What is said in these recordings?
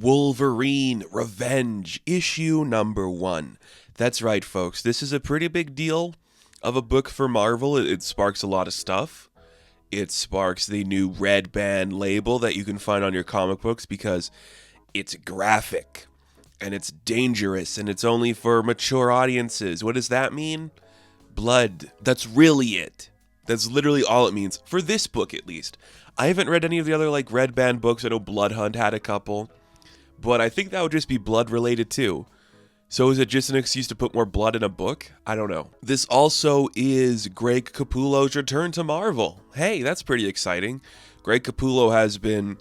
Wolverine Revenge, issue number 1. That's right, folks. This is a pretty big deal of a book for Marvel. It sparks a lot of stuff. It sparks the new red band label that you can find on your comic books because it's graphic and it's dangerous and it's only for mature audiences. What does that mean? Blood. That's really it. That's literally all it means. For this book, at least. I haven't read any of the other red band books. I know Blood Hunt had a couple. But I think that would just be blood related too. So is it just an excuse to put more blood in a book? I don't know. This also is Greg Capullo's return to Marvel. Hey, that's pretty exciting. Greg Capullo has been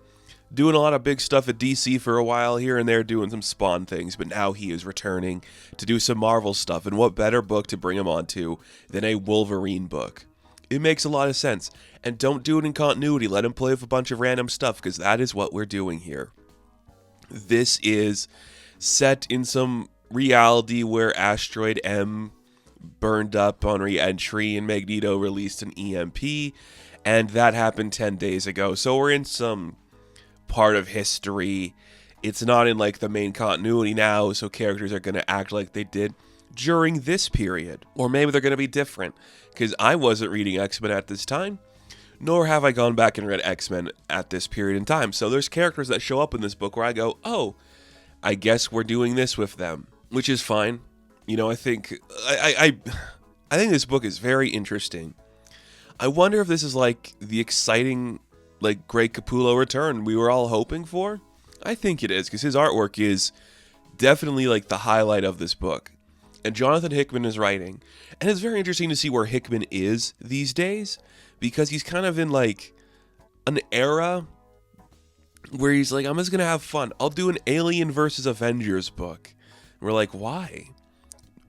doing a lot of big stuff at DC for a while, here and there doing some Spawn things, but now he is returning to do some Marvel stuff. And what better book to bring him onto than a Wolverine book? It makes a lot of sense. And don't do it in continuity. Let him play with a bunch of random stuff, because that is what we're doing here. This is set in some reality where Asteroid M burned up on re-entry and Magneto released an EMP, and that happened 10 days ago. So we're in some part of history. It's not in the main continuity now, so characters are going to act like they did during this period. Or maybe they're going to be different, because I wasn't reading X-Men at this time, nor have I gone back and read X-Men at this period in time. So there's characters that show up in this book where I go, oh, I guess we're doing this with them, which is fine. You know, I think this book is very interesting. I wonder if this is the exciting, Greg Capullo return we were all hoping for. I think it is, because his artwork is definitely the highlight of this book. And Jonathan Hickman is writing. And it's very interesting to see where Hickman is these days, because he's kind of in an era where he's I'm just going to have fun. I'll do an Alien versus Avengers book. And we're why?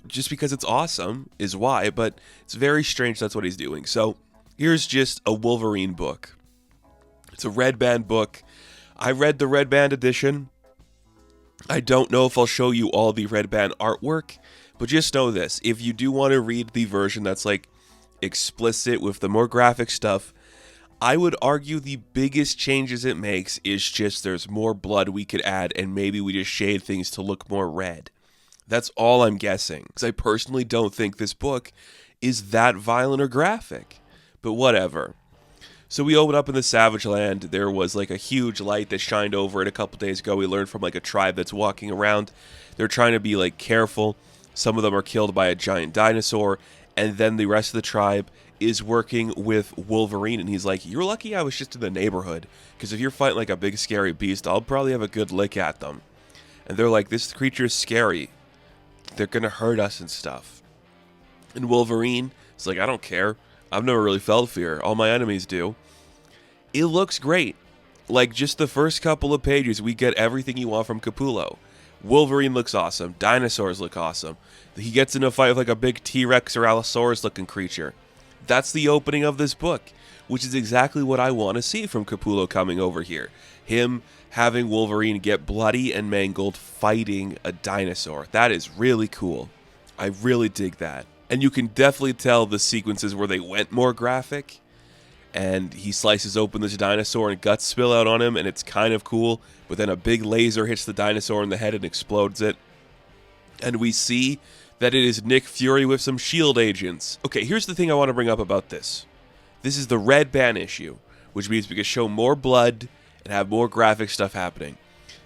Just because it's awesome is why, but it's very strange that's what he's doing. So here's just a Wolverine book. It's a red band book. I read the red band edition. I don't know if I'll show you all the red band artwork, but just know this. If you do want to read the version that's explicit with the more graphic stuff, I would argue the biggest changes it makes is just there's more blood we could add, and maybe we just shade things to look more red. That's all I'm guessing, because I personally don't think this book is that violent or graphic, but whatever. So we open up in the Savage Land. There was a huge light that shined over it a couple days ago. We learned from a tribe that's walking around. They're trying to be careful. Some of them are killed by a giant dinosaur, and then the rest of the tribe is working with Wolverine, and he's you're lucky I was just in the neighborhood, because if you're fighting a big scary beast, I'll probably have a good lick at them. And they're this creature is scary. They're gonna hurt us and stuff. And Wolverine is I don't care. I've never really felt fear. All my enemies do. It looks great. Just the first couple of pages, we get everything you want from Capullo. Wolverine looks awesome. Dinosaurs look awesome. He gets in a fight with a big T-Rex or Allosaurus looking creature. That's the opening of this book, which is exactly what I want to see from Capullo coming over here. Him having Wolverine get bloody and mangled fighting a dinosaur. That is really cool. I really dig that. And you can definitely tell the sequences where they went more graphic. And he slices open this dinosaur and guts spill out on him, and it's kind of cool. But then a big laser hits the dinosaur in the head and explodes it. And we see that it is Nick Fury with some S.H.I.E.L.D. agents. Okay, here's the thing I want to bring up about this. This is the red band issue, which means we can show more blood and have more graphic stuff happening.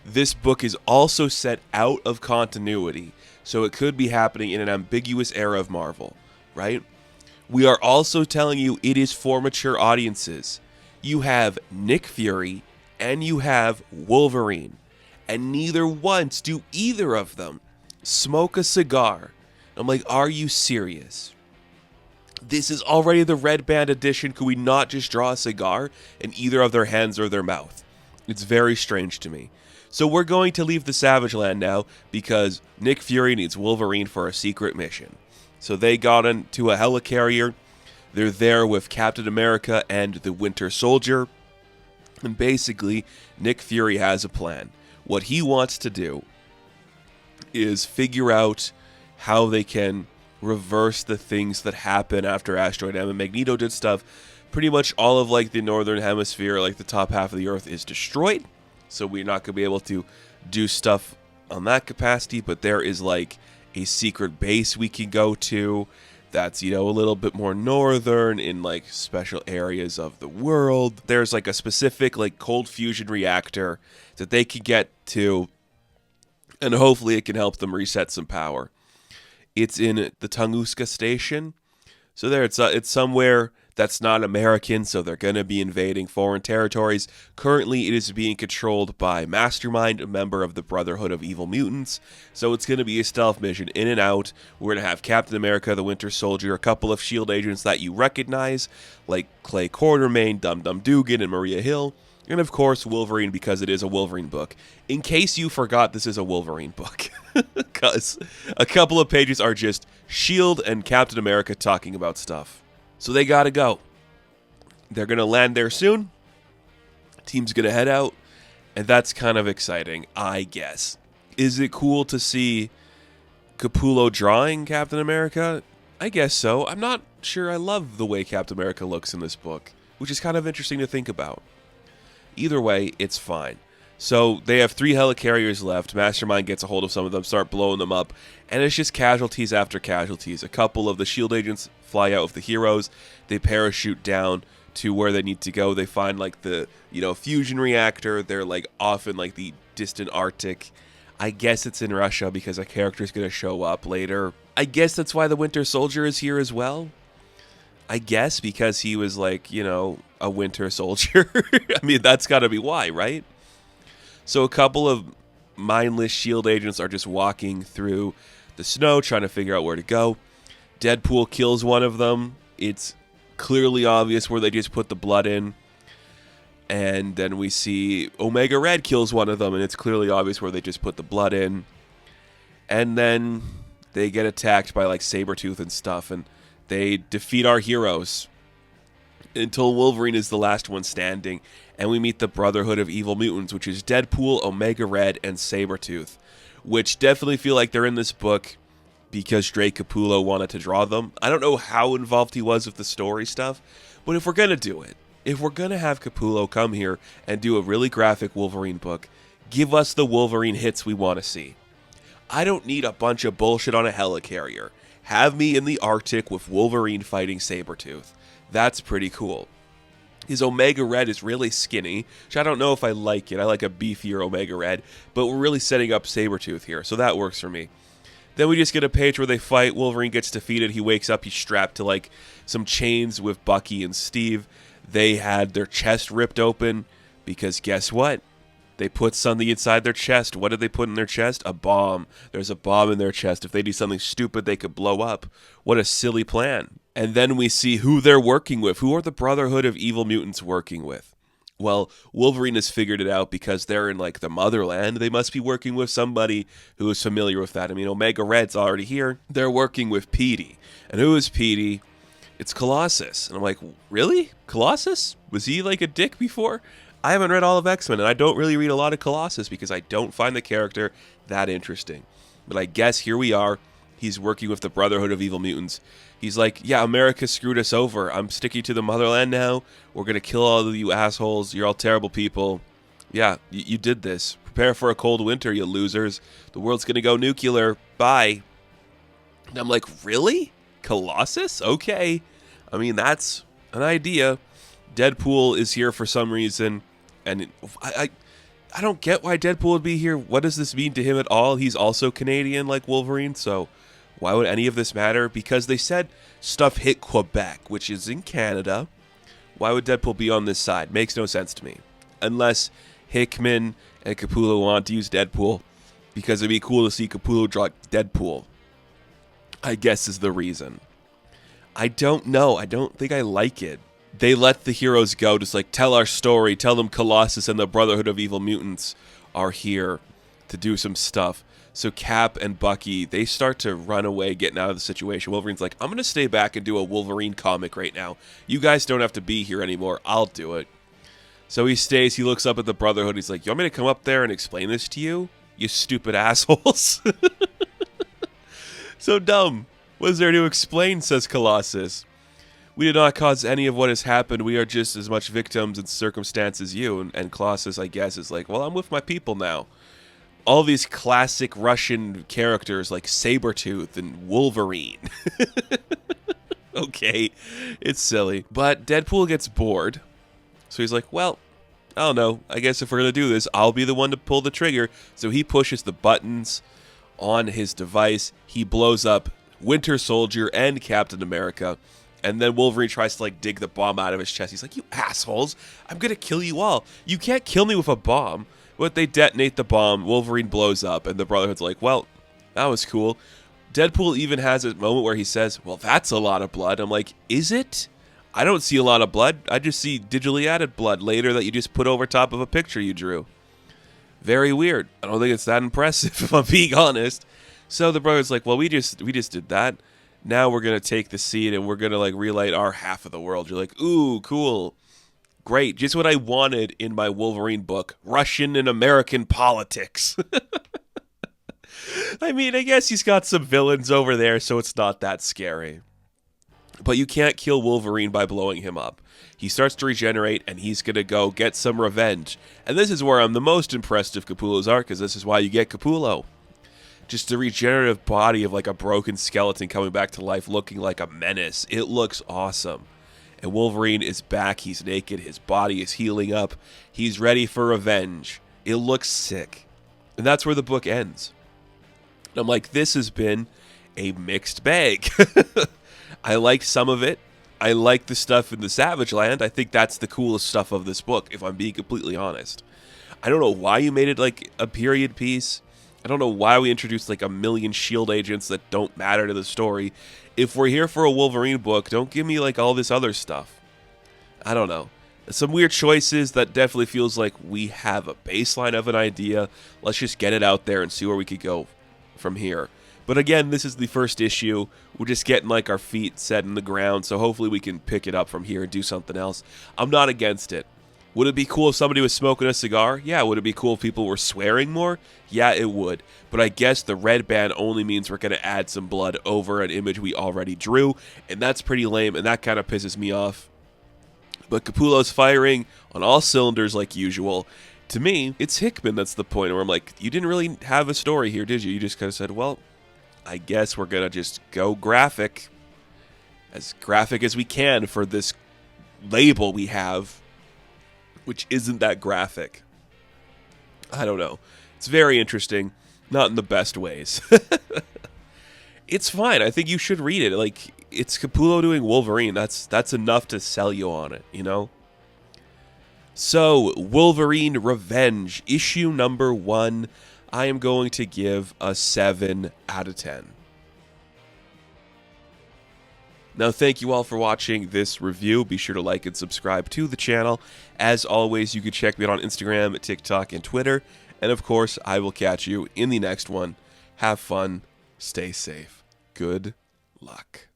This book is also set out of continuity, so it could be happening in an ambiguous era of Marvel, right? We are also telling you it is for mature audiences. You have Nick Fury and you have Wolverine, and neither once do either of them smoke a cigar. I'm are you serious? This is already the red band edition. Could we not just draw a cigar in either of their hands or their mouth? It's very strange to me. So we're going to leave the Savage Land now because Nick Fury needs Wolverine for a secret mission. So they got into a helicarrier. They're there with Captain America and the Winter Soldier. And basically, Nick Fury has a plan. What he wants to do is figure out how they can reverse the things that happen after Asteroid M and Magneto did stuff. Pretty much all of the northern hemisphere, the top half of the Earth is destroyed. So we're not going to be able to do stuff on that capacity, but there is like a secret base we can go to that's, a little bit more northern in like special areas of the world. There's like a specific like cold fusion reactor that they can get to, and hopefully it can help them reset some power. It's in the Tunguska station. So there, it's somewhere that's not American, so they're going to be invading foreign territories. Currently, it is being controlled by Mastermind, a member of the Brotherhood of Evil Mutants. So it's going to be a stealth mission, in and out. We're going to have Captain America, the Winter Soldier, a couple of S.H.I.E.L.D. agents that you recognize, like Clay Quartermain, Dum Dum Dugan, and Maria Hill. And of course, Wolverine, because it is a Wolverine book. In case you forgot, this is a Wolverine book. Because a couple of pages are just S.H.I.E.L.D. and Captain America talking about stuff. So they gotta go. They're gonna land there soon. Team's gonna head out. And that's kind of exciting, I guess. Is it cool to see Capullo drawing Captain America? I guess so. I'm not sure I love the way Captain America looks in this book, which is kind of interesting to think about. Either way, it's fine. So they have 3 helicarriers left. Mastermind gets a hold of some of them, start blowing them up, and it's just casualties after casualties. A couple of the S.H.I.E.L.D. agents fly out with the heroes. They parachute down to where they need to go. They find like the, fusion reactor. They're like off in like the distant Arctic. I guess it's in Russia because a character's going to show up later. I guess that's why the Winter Soldier is here as well. I guess because he was like, a Winter Soldier. I mean, that's got to be why, right? So a couple of mindless S.H.I.E.L.D. agents are just walking through the snow trying to figure out where to go. Deadpool kills one of them. It's clearly obvious where they just put the blood in. And then we see Omega Red kills one of them, and it's clearly obvious where they just put the blood in. And then they get attacked by like Sabretooth and stuff, and they defeat our heroes until Wolverine is the last one standing, and we meet the Brotherhood of Evil Mutants, which is Deadpool, Omega Red, and Sabretooth, which definitely feel like they're in this book because Drake Capullo wanted to draw them. I don't know how involved he was with the story stuff, but if we're going to do it, if we're going to have Capullo come here and do a really graphic Wolverine book, give us the Wolverine hits we want to see. I don't need a bunch of bullshit on a helicarrier. Have me in the Arctic with Wolverine fighting Sabretooth. That's pretty cool. His Omega Red is really skinny, which I don't know if I like it. I like a beefier Omega Red, but we're really setting up Sabretooth here, so that works for me. Then we just get a page where they fight. Wolverine gets defeated. He wakes up. He's strapped to like some chains with Bucky and Steve. They had their chest ripped open because guess what? They put something inside their chest. What did they put in their chest? A bomb. There's a bomb in their chest. If they do something stupid, they could blow up. What a silly plan. And then we see who they're working with. Who are the Brotherhood of Evil Mutants working with? Well, Wolverine has figured it out because they're in like the motherland. They must be working with somebody who is familiar with that. I mean, Omega Red's already here. They're working with Petey. And who is Petey? It's Colossus. And I'm like, really? Colossus? Was he like a dick before? I haven't read all of X-Men, and I don't really read a lot of Colossus because I don't find the character that interesting. But I guess here we are. He's working with the Brotherhood of Evil Mutants. He's like, yeah, America screwed us over. I'm sticking to the motherland now. We're going to kill all of you assholes. You're all terrible people. Yeah, you did this. Prepare for a cold winter, you losers. The world's going to go nuclear. Bye. And I'm like, really? Colossus? Okay. I mean, that's an idea. Deadpool is here for some reason. And I don't get why Deadpool would be here. What does this mean to him at all? He's also Canadian like Wolverine, so why would any of this matter? Because they said stuff hit Quebec, which is in Canada. Why would Deadpool be on this side? Makes no sense to me. Unless Hickman and Capullo want to use Deadpool, because it'd be cool to see Capullo draw Deadpool, I guess is the reason. I don't know. I don't think I like it. They let the heroes go, just like, tell our story, tell them Colossus and the Brotherhood of Evil Mutants are here to do some stuff. So Cap and Bucky, they start to run away, getting out of the situation. Wolverine's like, I'm going to stay back and do a Wolverine comic right now. You guys don't have to be here anymore. I'll do it. So he stays, he looks up at the Brotherhood, he's like, you want me to come up there and explain this to you? You stupid assholes. So dumb. What is there to explain, says Colossus. We did not cause any of what has happened. We are just as much victims in circumstance as you. And Colossus, I guess, is like, well, I'm with my people now. all these classic Russian characters like Sabretooth and Wolverine. Okay, it's silly. But Deadpool gets bored. So he's like, well, I don't know. I guess if we're going to do this, I'll be the one to pull the trigger. So he pushes the buttons on his device. He blows up Winter Soldier and Captain America. And then Wolverine tries to like dig the bomb out of his chest. He's like, you assholes, I'm going to kill you all. You can't kill me with a bomb. But they detonate the bomb. Wolverine blows up. And the Brotherhood's like, well, that was cool. Deadpool even has a moment where he says, well, that's a lot of blood. I'm like, is it? I don't see a lot of blood. I just see digitally added blood later that you just put over top of a picture you drew. Very weird. I don't think it's that impressive, if I'm being honest. So the Brotherhood's like, well, we just did that. Now we're going to take the seed and we're going to like relight our half of the world. You're like, ooh, cool. Great. Just what I wanted in my Wolverine book. Russian and American politics. I mean, I guess he's got some villains over there, so it's not that scary. But you can't kill Wolverine by blowing him up. He starts to regenerate, and he's going to go get some revenge. And this is where I'm the most impressed of Capullo's arc, because this is why you get Capullo. Just the regenerative body of like a broken skeleton coming back to life looking like a menace. It looks awesome. And Wolverine is back. He's naked. His body is healing up. He's ready for revenge. It looks sick. And that's where the book ends. And I'm like, this has been a mixed bag. I like some of it. I like the stuff in the Savage Land. I think that's the coolest stuff of this book, if I'm being completely honest. I don't know why you made it like a period piece. I don't know why we introduced like a million S.H.I.E.L.D. agents that don't matter to the story. If we're here for a Wolverine book, don't give me like all this other stuff. I don't know. Some weird choices that definitely feels like we have a baseline of an idea. Let's just get it out there and see where we could go from here. But again, this is the first issue. We're just getting like our feet set in the ground, so hopefully we can pick it up from here and do something else. I'm not against it. Would it be cool if somebody was smoking a cigar? Yeah. Would it be cool if people were swearing more? Yeah, it would. But I guess the red band only means we're going to add some blood over an image we already drew, and that's pretty lame, and that kind of pisses me off. But Capullo's firing on all cylinders like usual. To me, it's Hickman that's the point where I'm like, you didn't really have a story here, did you? You just kind of said, well, I guess we're going to just go graphic as we can for this label we have, which isn't that graphic. I don't know. It's very interesting, not in the best ways. It's fine. I think you should read it. Like, it's Capullo doing Wolverine. That's enough to sell you on it, you know? So, Wolverine Revenge, issue number 1. I am going to give a 7 out of 10. Now, thank you all for watching this review. Be sure to like and subscribe to the channel. As always, you can check me out on Instagram, TikTok, and Twitter. And of course, I will catch you in the next one. Have fun. Stay safe. Good luck.